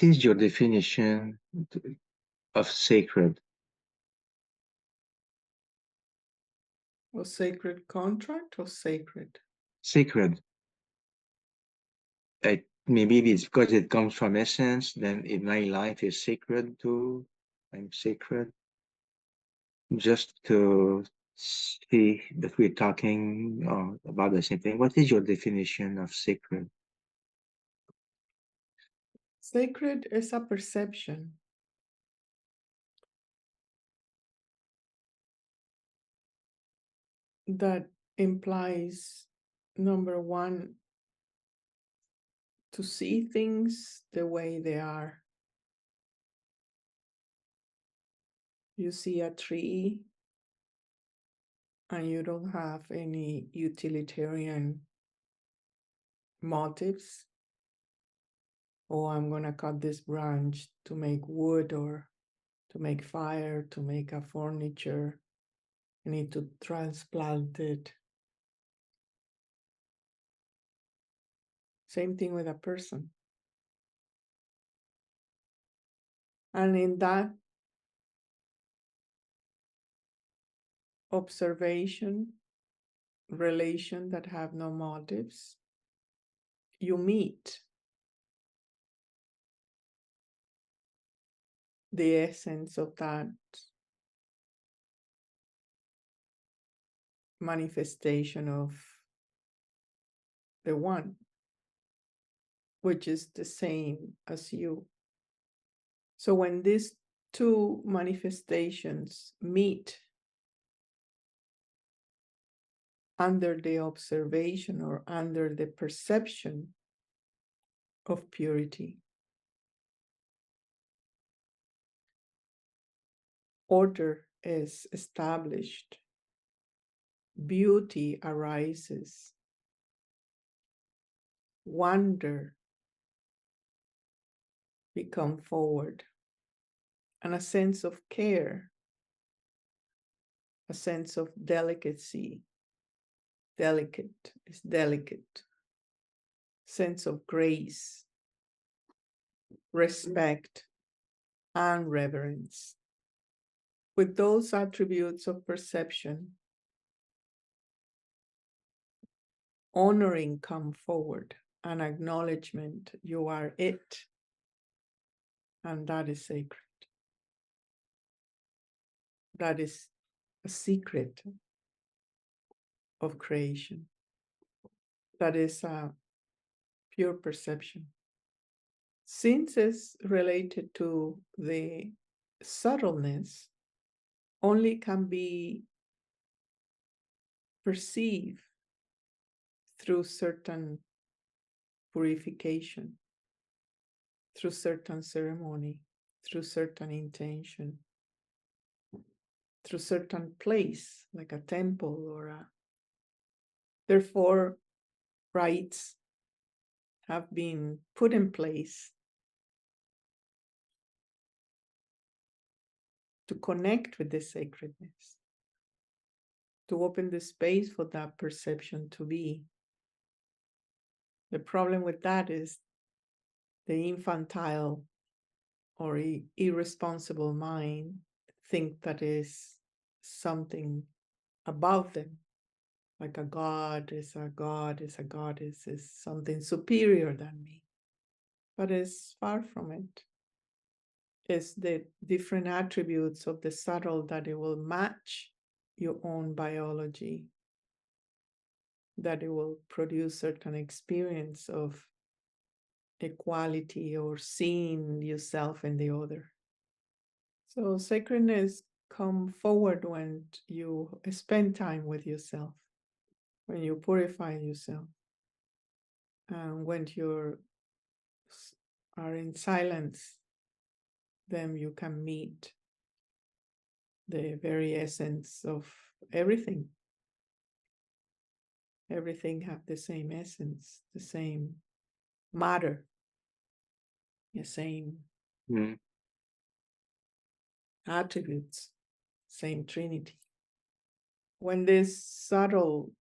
is your definition of sacred? Or sacred contract or sacred? Sacred. Maybe it's because it comes from essence, then in my life is sacred too. I'm sacred. Just to see that we're talking about the same thing. What is your definition of sacred? Sacred is a perception that implies, number one, to see things the way they are. You see a tree and you don't have any utilitarian motives. Oh, I'm going to cut this branch to make wood or to make fire, to make a furniture. I need to transplant it. Same thing with a person. And in that observation, relation that have no motives, you meet the essence of that manifestation of the one, which is the same as you. So when these two manifestations meet under the observation or under the perception of purity, order is established, beauty arises, wonder become forward, and a sense of care, a sense of delicacy, delicate is delicate, sense of grace, respect, and reverence. With those attributes of perception, honoring come forward, an acknowledgement, you are it, and that is sacred. That is a secret of creation. That is a pure perception. Since it's related to the subtleness, only can be perceived through certain purification, through certain ceremony, through certain intention, through certain place, like a temple or a. Therefore, rites have been put in place to connect with the sacredness, to open the space for that perception to be. The problem with that is the infantile or irresponsible mind think that is something above them, like a god is a god, is a goddess, is something superior than me. But it's far from it. It's the different attributes of the subtle that it will match your own biology, that it will produce certain experience of equality or seeing yourself in the other. So sacredness come forward when you spend time with yourself, when you purify yourself, and when you are in silence, then you can meet the very essence of everything. Everything have the same essence, the same matter, the same attributes, same Trinity. When this subtle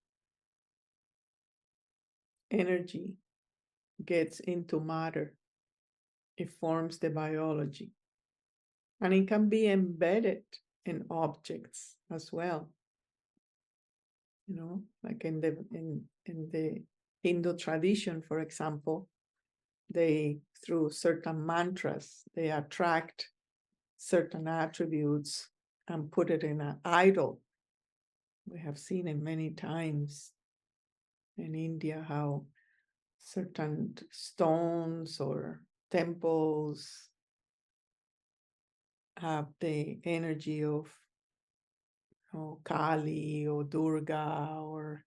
energy gets into matter, It forms the biology. And it can be embedded in objects as well. You know, like in the Hindu tradition, for example, they, through certain mantras, they attract certain attributes and put it in an idol. We have seen it many times in India how certain stones or temples have the energy of Kali or Durga or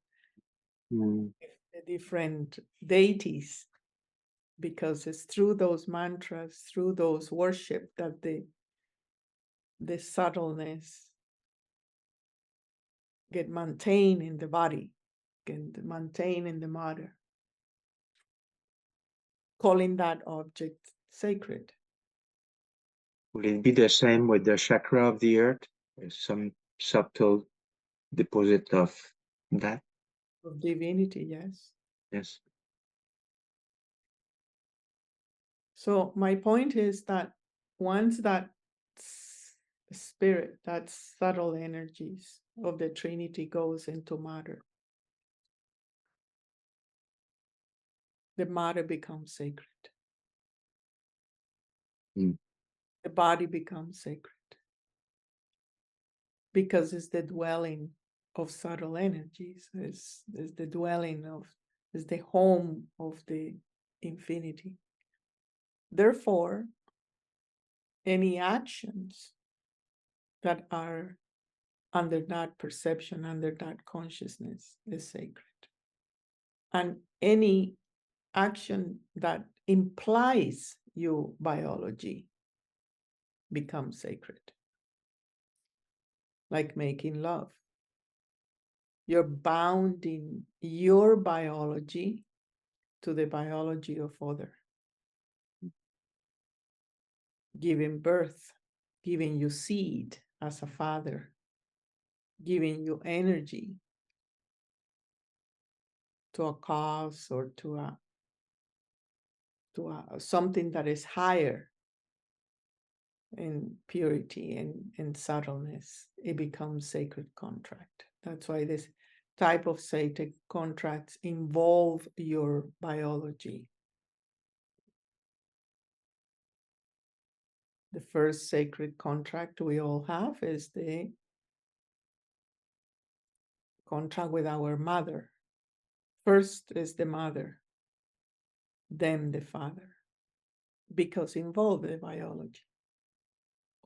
Mm. the different deities, because it's through those mantras, through those worship, that the subtleness get maintained in the body, get maintained in the matter, calling that object sacred. Will it be the same with the chakra of the earth? There's some subtle deposit of that? Of divinity, yes. Yes. So my point is that once that spirit, that subtle energies of the Trinity goes into matter, the matter becomes sacred. Mm. The body becomes sacred because it's the dwelling of subtle energies, is the dwelling of, is the home of the infinity. Therefore, any actions that are under that perception, under that consciousness, is sacred. And any action that implies your biology becomes sacred, like making love. You're bounding your biology to the biology of other, giving birth, giving you seed as a father, giving you energy to a cause or to a something that is higher in purity and subtleness. It becomes sacred contract. That's why this type of sacred contracts involve your biology. The first sacred contract we all have is the contract with our mother. First is the mother, then the father, because involve the biology.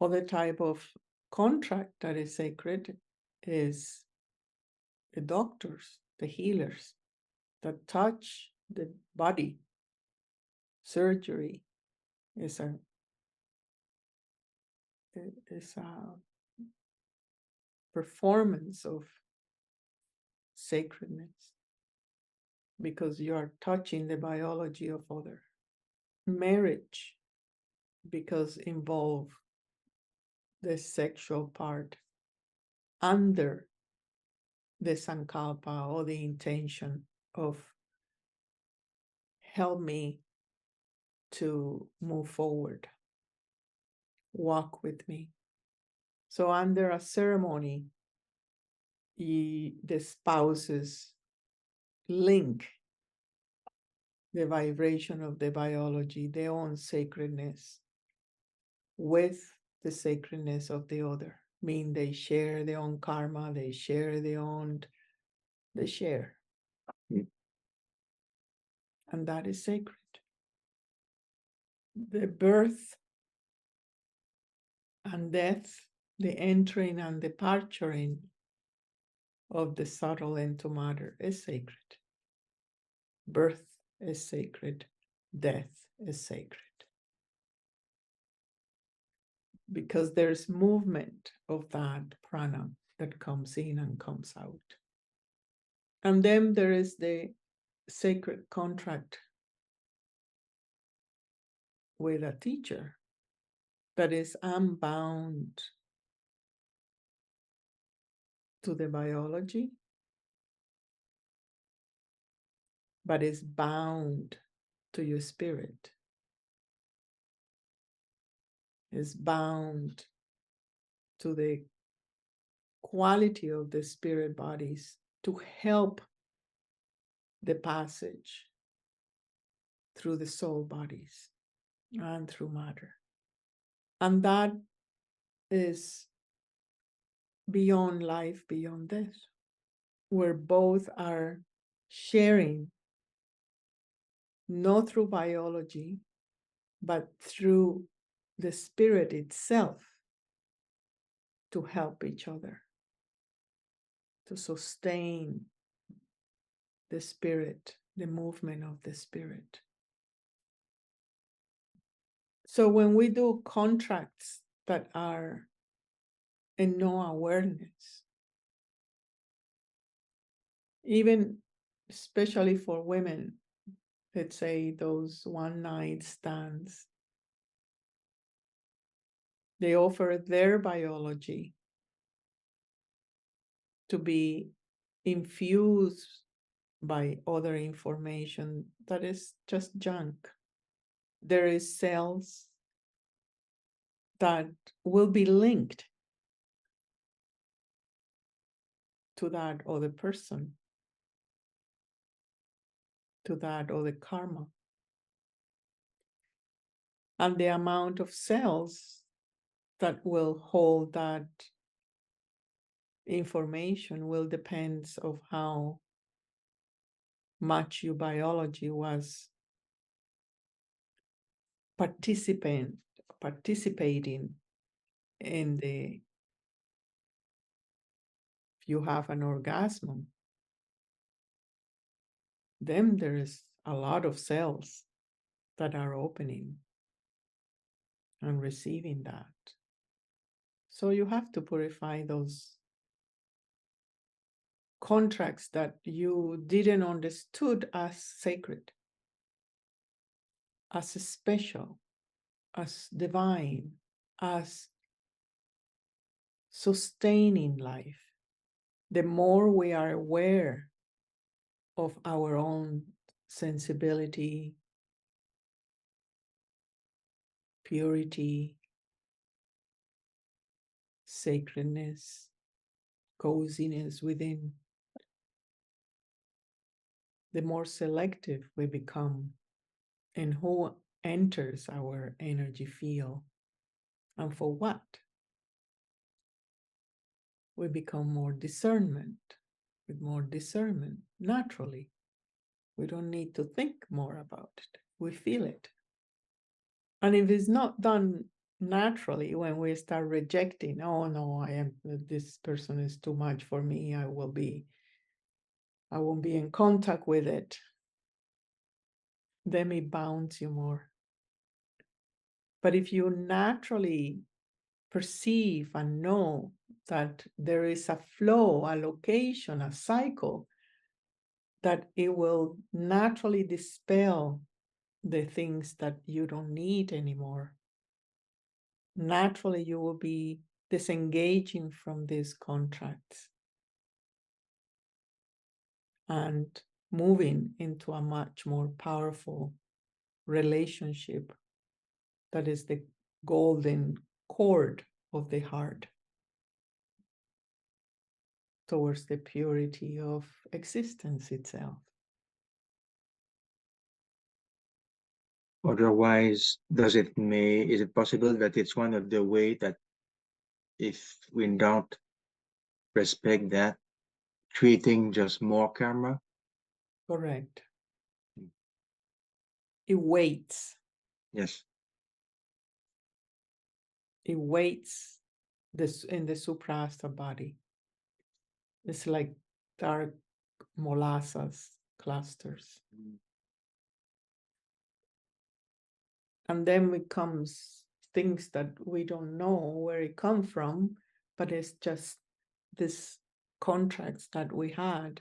Other type of contract that is sacred is the doctors, the healers that touch the body. Surgery is a performance of sacredness because you are touching the biology of other. Marriage, because involve the sexual part under the sankalpa or the intention of help me to move forward, walk with me. So under a ceremony, the spouses link the vibration of the biology, their own sacredness, with the sacredness of the other. Mean they share their own karma, they share their own, they share. Mm. And that is sacred. The birth and death, the entering and departuring of the subtle into matter is sacred. Birth is sacred, death is sacred. Because there's movement of that prana that comes in and comes out. And then there is the sacred contract with a teacher that is unbound to the biology, but is bound to your spirit. is bound to the quality of the spirit bodies to help the passage through the soul bodies and through matter. And that is beyond life, beyond death, where both are sharing, not through biology, but through the spirit itself to help each other, to sustain the spirit, the movement of the spirit. So when we do contracts that are in no awareness, even especially for women, let's say those one night stands, they offer their biology to be infused by other information that is just junk. There is cells that will be linked to that other person, to that other karma. And the amount of cells that will hold that information will depend of how much your biology was participating in the, if you have an orgasm, then there is a lot of cells that are opening and receiving that. So you have to purify those contracts that you didn't understood as sacred, as special, as divine, as sustaining life. The more we are aware of our own sensibility, purity, sacredness, coziness within, the more selective we become in who enters our energy field and for what. We become more discernment, with more discernment naturally. We don't need to think more about it. We feel it. And if it's not done naturally, when we start rejecting, oh no, this person is too much for me, I won't be in contact with it, then it bounds you more. But if you naturally perceive and know that there is a flow, a location, a cycle, that it will naturally dispel the things that you don't need anymore. Naturally, you will be disengaging from these contracts and moving into a much more powerful relationship that is the golden cord of the heart towards the purity of existence itself. Otherwise, is it possible that it's one of the way that if we don't respect that, creating just more karma? Correct. It waits. Yes. It waits this in the suprasta body. It's like dark molasses clusters. And then it comes things that we don't know where it come from, but it's just these contracts that we had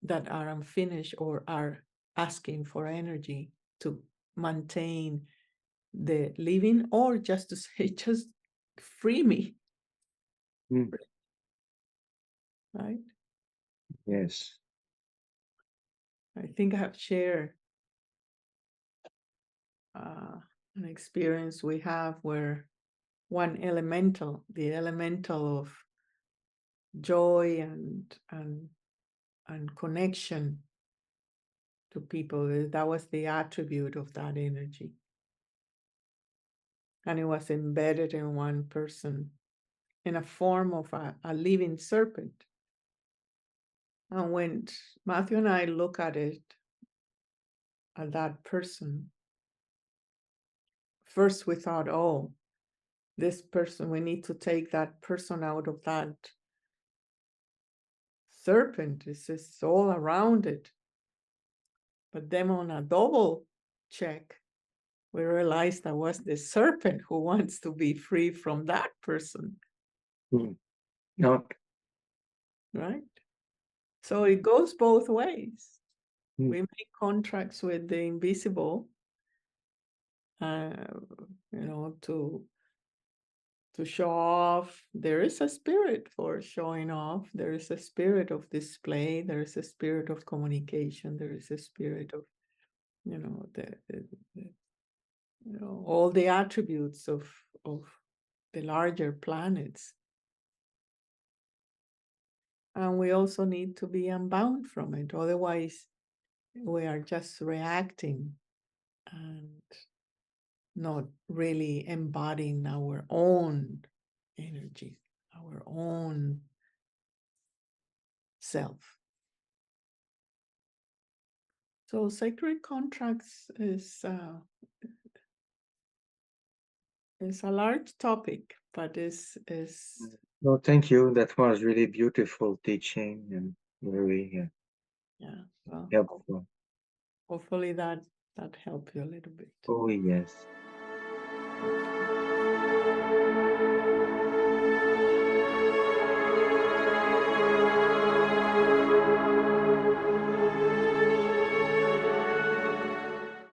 that are unfinished or are asking for energy to maintain the living, or just to say, just free me. Right? Yes. I think I have shared an experience we have where one elemental, the elemental of joy and connection to people. That was the attribute of that energy. And it was embedded in one person in a form of a living serpent. And when Matthew and I look at it, at that person, first we thought, oh, this person, we need to take that person out of that serpent. It's just all around it. But then on a double check, we realized that was the serpent who wants to be free from that person. Okay. Right? So it goes both ways. Mm. We make contracts with the invisible, to show off. There is a spirit for showing off. There is a spirit of display. There is a spirit of communication. There is a spirit of, all the attributes of the larger planets. And we also need to be unbound from it. Otherwise, we are just reacting and not really embodying our own energy, our own self. So sacred contracts is a large topic, but is No, thank you. That was really beautiful teaching and very yeah. Well, helpful. hopefully that helped you a little bit. Oh, yes.